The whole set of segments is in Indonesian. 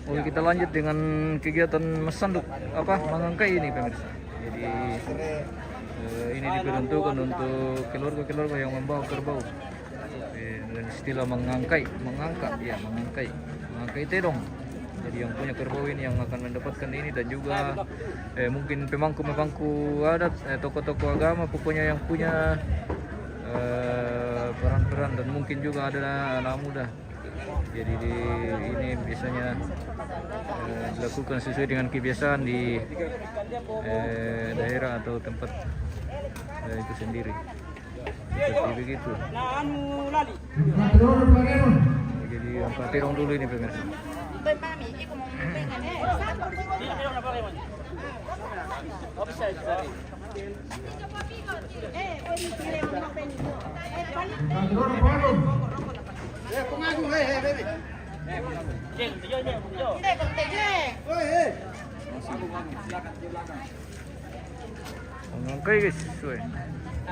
Oke, kita lanjut dengan kegiatan mesanduk mangangkai ini pemirsa. Jadi ini diperuntukkan untuk keluarga-keluarga yang membawa kerbau. Dan istilah mengangkai terong. Jadi yang punya kerbau ini yang akan mendapatkan ini, dan juga mungkin pemangku adat, tokoh-tokoh agama, pokoknya yang punya peran-peran, dan mungkin juga ada anak muda. Jadi ini biasanya dilakukan sesuai dengan kebiasaan di daerah atau tempat itu sendiri. Seperti begitu. Jadi angkat terong dulu ini pemirsa. Mangangkai guys, sesuai.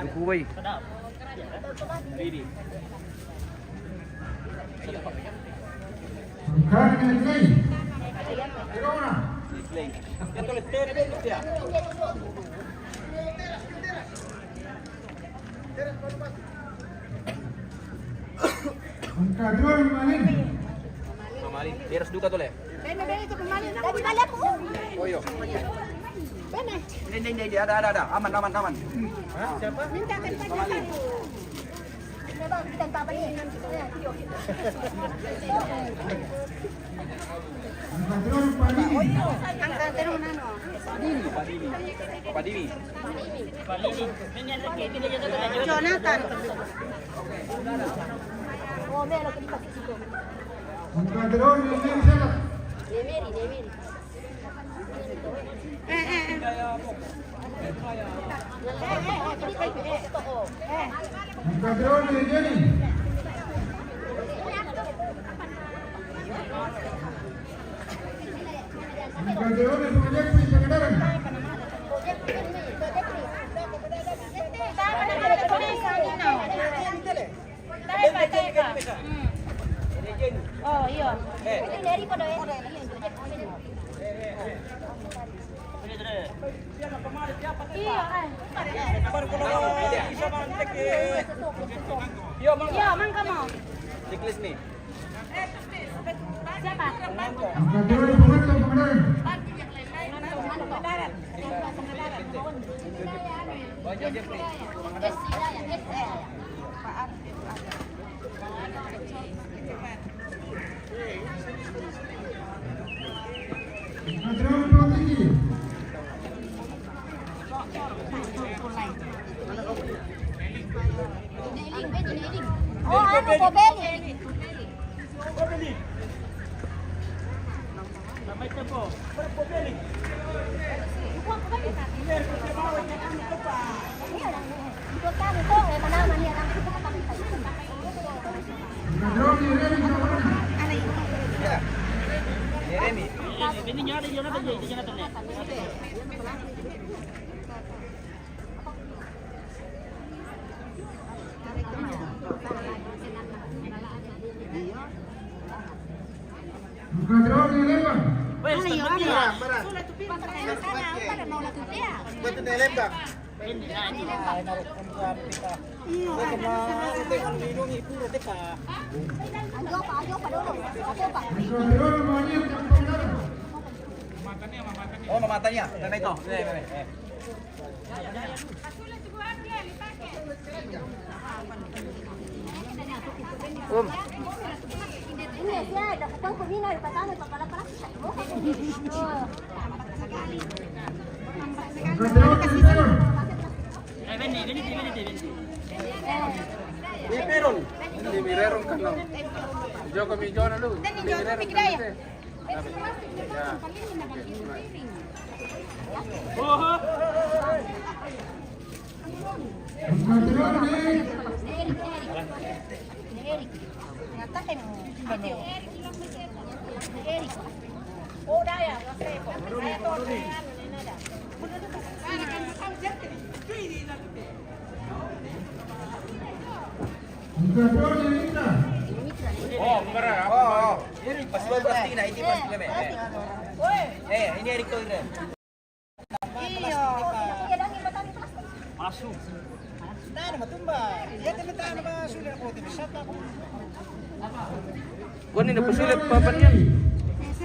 Duku bayi. Kemarin, beres duka tuh le. Bene itu kemarin dari balik. Oh iya. Bene. Ini ada. Aman. Hah? Siapa? Minta kan saja. Coba kita tabali nanti ya. Angkat terus nano. Padini. Jonathan. Oh, vero che di partito. Nemeri. Oh iya. Ini dari pada Iya, mangka mau. Checklist nih. Siapa? Oh, anu Bobeli. Namanya siapa? Bobeli. Jeremy. Ini nyari Jonathan ya. Oh, matanya. Karena itu. Ini dia ada kupang kumina di patano kepala para sisa. Di Mireron kan lo. Joko Mijona lu. Oh, benar. Oh. Pasti plastik na, ini plastik kami. Ini Eric to ini. Iya. Iya dong, iba tadi plastik. Masuk. Nah, nama tumba. Ya teman nama sudah aku bisa tak. Gua ini pesulit papannya.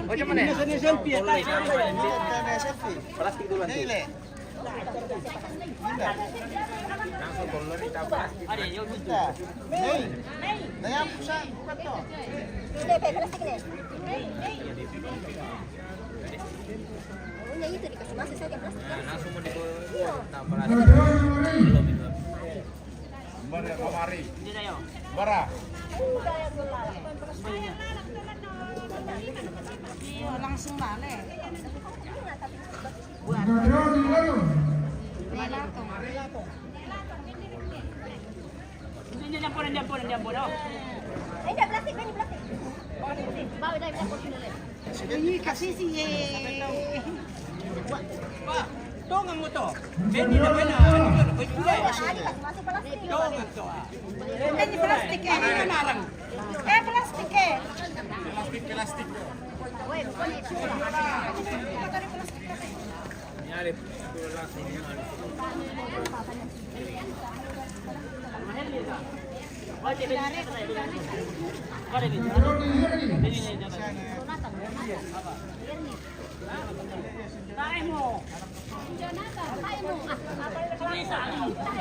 Oh, cuman ya? Selfie ya, selfie. Plastik dulu nanti. Nile. Ada yang gitu. Nih. Nah, yang pusat bukan to. Ini plastik nih. Oh, yang itu dikasih masih saja plastik. Langsung mau dibawa. Iya. Nah, belum itu. Bara kamari. Ini dah yo. Bara. Iya, langsung balik. Ini nyampur. Oh. Ini plastik, ini plastik. Bawa dari plastik dulu. Ini kasih sih. Pak, tong ang mo to. Beni na bena. Ano ko ito? Masuk plastik. Tong ang to. Ini plastik eh. Ano narang? Plastik eh. Plastik. Weh, bukan itu. Nyari dulu langsung nyari.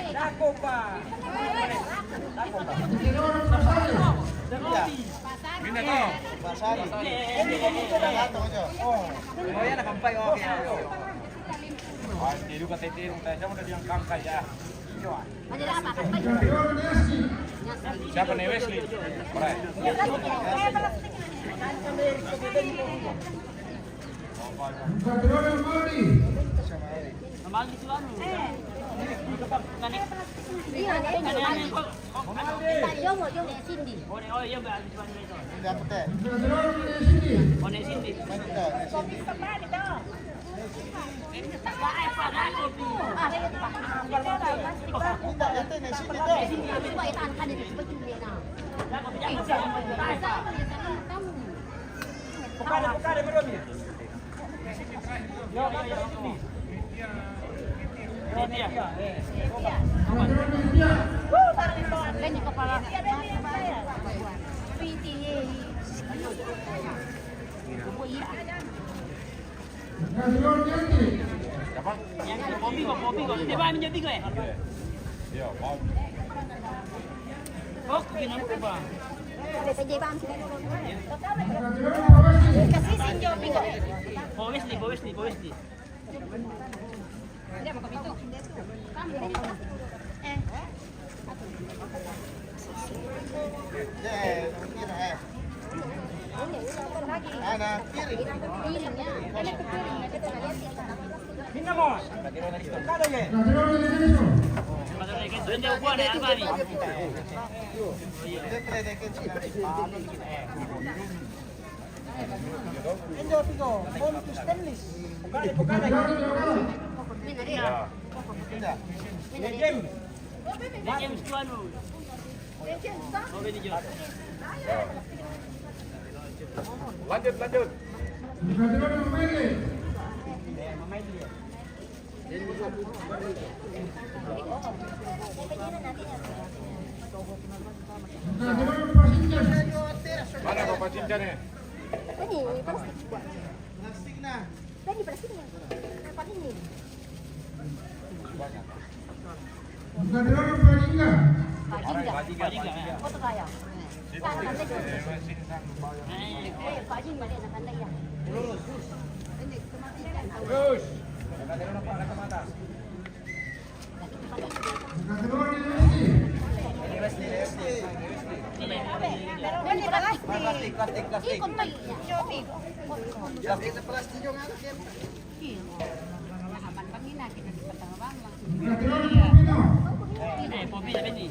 Dako pa. Mina to. Basari. Ini ko dito na lato ko. Oh. Oh yan, nakampay. Okay. Ah, hindi ka tayo tayo mo na diyang kangkay ya. Ada apa? Siapa nih Wesley? Pare. Oh iya Mbak, habis mana itu? Dapat teh. Oh nek sini. Tidak, ente nih sini teh. Pukade belum ya? Ini ya. Ini kepala. Yang kopi kok. Dia bawa minyak tiga ya? Iya, mau. Oh, gini apa? Kasih sinjo pinggir. Bawes nih. Ada kiri. Mina mo. Kada ye. Dia buat ya apa nih? Dia terdekat sini. Indo pigo. Bom to stainless. Pukade. Tidak. Game. Dia mesti anu. Oh, ini jo. Lanjut. Mana Bapak Cincanya? Ini plastik. Plastik nah. Ini plastiknya. Apa ini? Foto saya. Pak Jin balik nak kandang ya. Terus. Ini plastik. Plastik. Ikon pa yun. Plastik sa plastik yung anak yan. Kopi apa ni?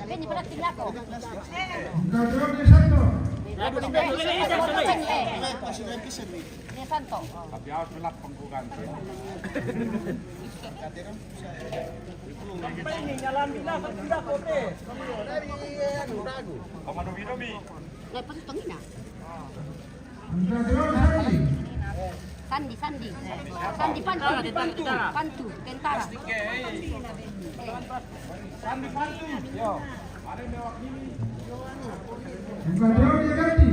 Ini plastik lako. Ini santo. Tapi harus melap penggugan. Ini nyalam bila pag kote. Lepas itu tengina. Sandi pantu, tentara. Bukan dia ganti.